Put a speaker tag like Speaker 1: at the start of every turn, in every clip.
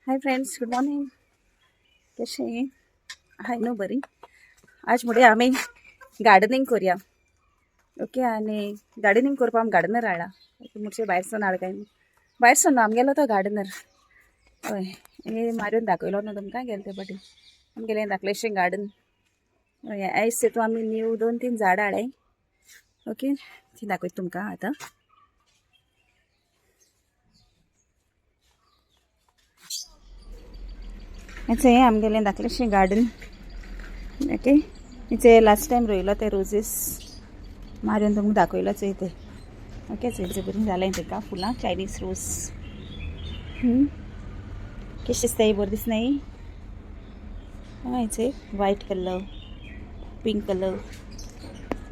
Speaker 1: Hi friends, good morning. कसे आहे no बरी. आज मुळे आम्ही गार्डनिंग करूया. ओके. आणि गार्डनिंग करपा आम गार्डनर हाडला. मुझे भायरसून हाड काय भायरसून आमगेलो तो गार्डनर. हय, हे मारून दाखयलो न्हू तुमकां गेले ते फाटी आमगेलें धाकलेशें गार्डन. हय, आयज तेतू आमी न्यू 2-3 झाडां हाडय. ओके, ती दाखयता तुमकां आतां. हें आमगेलें धाकलेशें गार्डन. ओके, हिचे लास्ट टायम रोयलो ते रोजीस मारून तुमकां दाखयलोच ते. ओके, चडचें बरीं जालें तेका फुलां चायनीज रोज. कशी दिसताय, बरें दिसनाय? हिचे व्हायट कलर, पिंक कलर.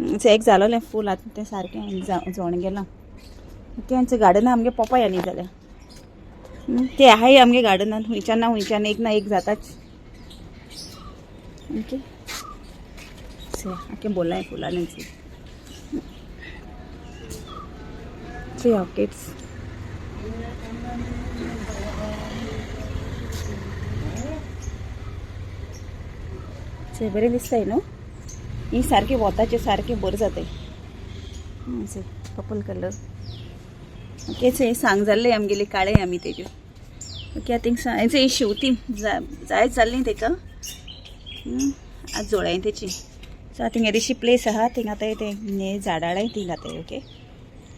Speaker 1: हिचे एक जालोलें फूल आतां तें सारकें जोण गेलां. ओके, हांचे गार्डनां आमगे पोपाय आनी जाल्या ते आहाय आमगे गार्डनान. हुंयच्यान एक ना एक जाताच. ओके, आखे बोलाय फुलांनी थ्री ऑर्किड्स. बरें दिसताय न्हू. ही सारखे वताचे सारखे बरें जाताय. Purple colour. ओके, सांग जाल्ले आमगेली काळे आमी तेजे. ओके, आय थिंक हेचे शेवतीं जायत जाल्लीं तेका. आज जोडाय तेची. सो आय थिंक येदेशी प्लेस आहा थिंग आतां ते झाडां हाडाय ती घाताय. ओके,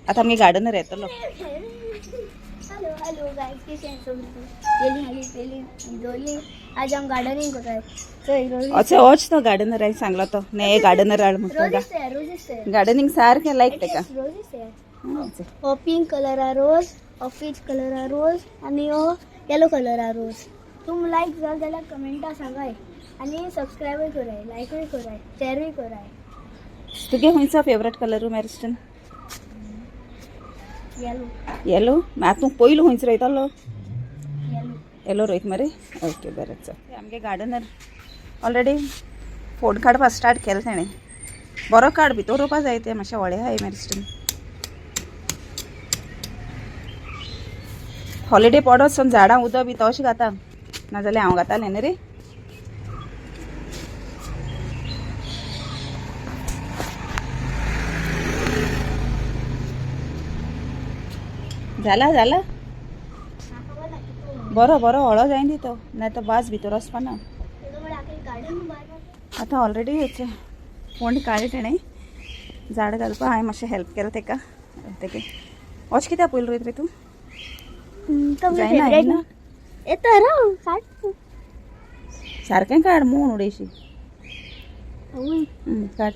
Speaker 1: आतां आमगे गार्डनर येतलो.
Speaker 2: हेलो गाइस, कैसे हैं सब लोग? पेली दोली आज हम गार्डनिंग कर रहे हैं. तो
Speaker 1: अच्छा, ओच तो गार्डनर आहे सांगलो तो ने गार्डनर हाड म्हणतो.
Speaker 2: रोजेस है
Speaker 1: गार्डनिंग सारकें लायक तेका.
Speaker 2: रोजेस है. ओ पिंक कलर आ रोज, ओ पीच कलर आ रोज आणि ओ येलो कलर आ रोज. तुम लाईक जाल जाल्यार कमेंटा सांगाय आणि सबस्क्राईब कराय, लाईक कराय, शेअर कराय.
Speaker 1: तुगे खंयचो फेवरेट कलर मॅरिस्टन? येलो. आतां पयलू खंयचो रोयतालो? येलो रोयत मरे. ओके, बरें. चल, आमगे गार्डनर ऑलरेडी फोड काडपा स्टार्ट केलें तेणें. बरो काड, भितर रोवपा जाय तें मातशें व्हडें आहाय मॅरिस्टन. हॉलिडे पडत सन झाडां उदक बी तशें घाता, नाजाल्यार हांव घातालें न्ही रे. जाला बरो हळो जाय न्ही तो, नाजाल्यार तो बाज भितर वचपा ना. आतां ऑलरेडी हेचे फोंड काडले तेणें झाड घालपा. हांवें मातशें हेल्प केलो तेका. तेगे वच कित्याक पयलीं रोयत रे तूं? जायना सारकें काड, मूण उडयशी काड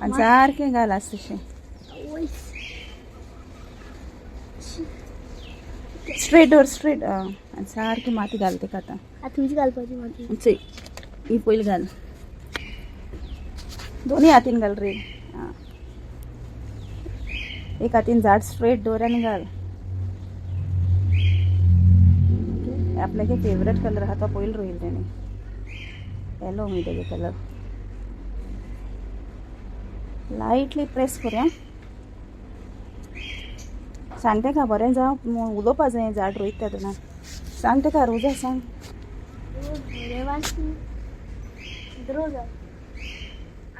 Speaker 1: आनी सारकें घाल आसतशें. स्ट्रेट आनी सारकी माती घाल तेका. आतां
Speaker 2: तुमची घालपाची माती
Speaker 1: चय ही पयलीं घाल, दोनी हातीन घाल रे. एक हातीन झाड स्ट्रेट दवर आनी घाल. आपल्यागे फेवरेट कलर आहा तो पयलीं रोयल तेणें. येलो मी तेगे कलर. लायटली प्रेस करूया. सांग तेका बरें जावं उलोवपा जाय झाड रोयता तेदोना. सांग तेका रोजा सांग.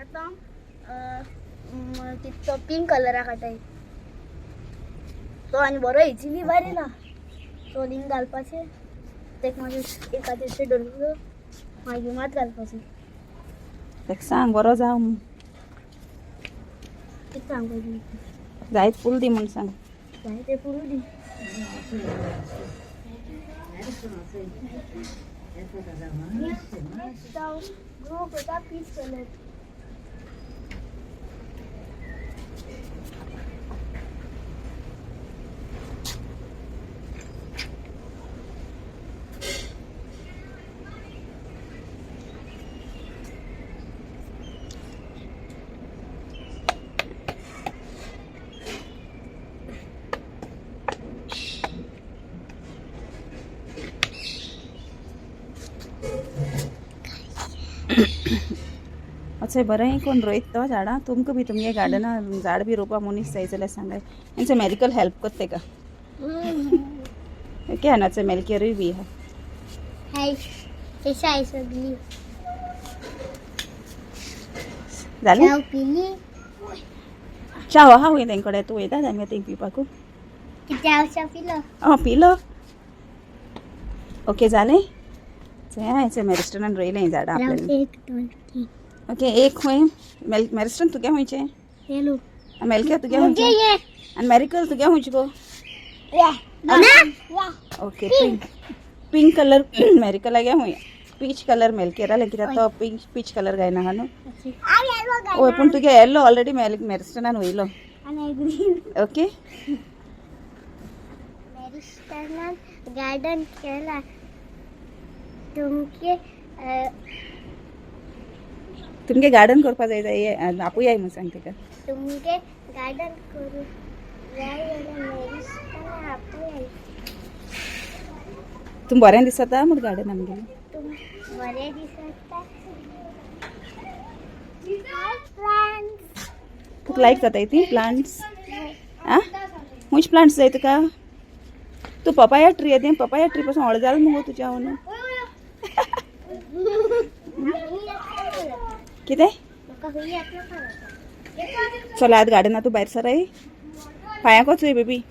Speaker 2: आतां तो पिंक कलरा काटाय तो आनी बरो इजिली बारी ना. तो लिंक घालपाचें तेका मागीर एक हातीचें धरून मागीर मात घालपाचें.
Speaker 1: तेका सांग बरो जावं.
Speaker 2: कितें सांगपाचें?
Speaker 1: जायत फूल दी म्हूण सांग.
Speaker 2: जाय तें पुरू दी. ग्रो करता पीच कलर.
Speaker 1: अच्छा, बरें कोण रोयत तो झाडां. तुमकां बी तुमगे गार्डना झाड बी रोवपा मनीस जाय जाल्यार सांगाय. हेंचो मॅडिकल हेल्प करता तेका. ओके, हानाचो मेलकेरूय बी आहा.
Speaker 2: हाय कशा आहे सगळी
Speaker 1: जालें
Speaker 2: चाव पिली
Speaker 1: चाव हा वय तेंकडे तूं वयता तांकां तें पिवपाकू
Speaker 2: चावशा पिलो
Speaker 1: पिलो ओके जालें चल मेरिस्टनान रोयलें झाडां आपल्याली
Speaker 2: एक दोन तीन
Speaker 1: ओके एक खंय मेरिस्टन तुगे खंयचें
Speaker 2: येलो
Speaker 1: मेलके तुगे खंयचें आनी मेरिकल तुगे खंयचें गो ओके पिंक कलर मेरिकला गे हूंय पीच कलर मेलकेरालें कित्याक तो पीच कलर गायना हा न्हू ओय पूण तुगे येल्लो ऑलरेडी मेरिस्टनान वयलो ओके
Speaker 2: मेरिस्टनान गार्डन केला तुमके
Speaker 1: तुमगे गार्डन करपा जाय आपूय म्हूण सांग तेका
Speaker 2: तुमके गार्डन करू जाय जाल्यार मेरिस्टनान आपूय
Speaker 1: तुम बरें दिसता म्हूण गार्डन आमगेलें
Speaker 2: तुम बरें दिसता फ्रेंड्स
Speaker 1: तुका लायक जाताय ती प्लांट्स आ खुंयचे प्लांट्स जाय तुका तूं पपाया ट्री येते पपाया ट्री पासून व्हड जालें मुगो तुज्या हांव कितें चल आज गार्डना तूं भायर सराय पांयां कोच बेबी